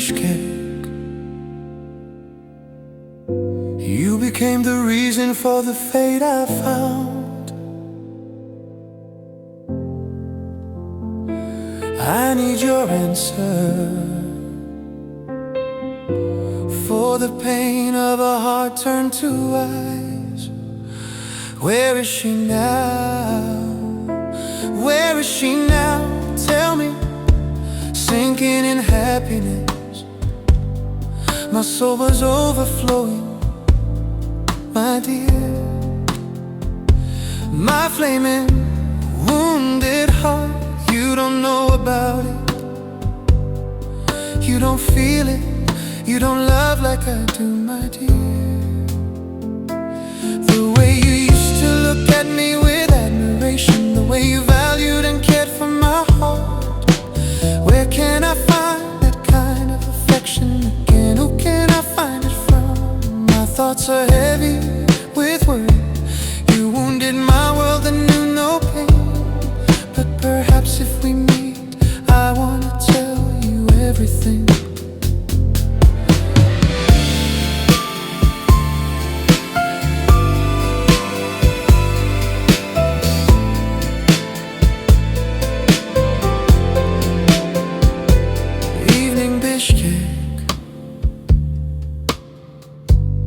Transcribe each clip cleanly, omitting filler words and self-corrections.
Bishkek. You became the reason for the fate I found. I need your answer for the pain of a heart turned to ice. Where is she now? Where is she now? Tell me. Sinking in happiness, my soul was overflowing, my dear. My flaming, wounded heart, you don't know about it. You don't feel it, you don't love like I do, my dear. The way you used to look at me with admiration, the way you valued and cared for my heart. Where can I find that kind of affection again? Who can I find it from? My thoughts are heavy with worry. You wounded my world and knew no pain. But perhaps if we meet, I wanna tell you everything.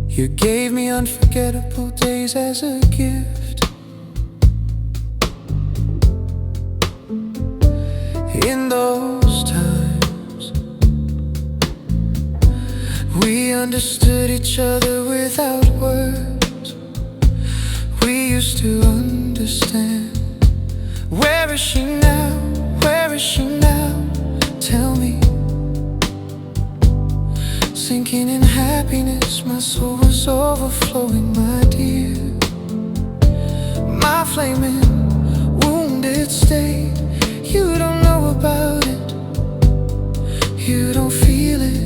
You gave me unforgettable days as a gift. In those times, we understood each other without words. We used to understand. Where is she now? Where is she now? Tell me. Sinking in happiness, my soul was overflowing, my dear. My flaming, wounded state, you don't know about it. You don't feel it,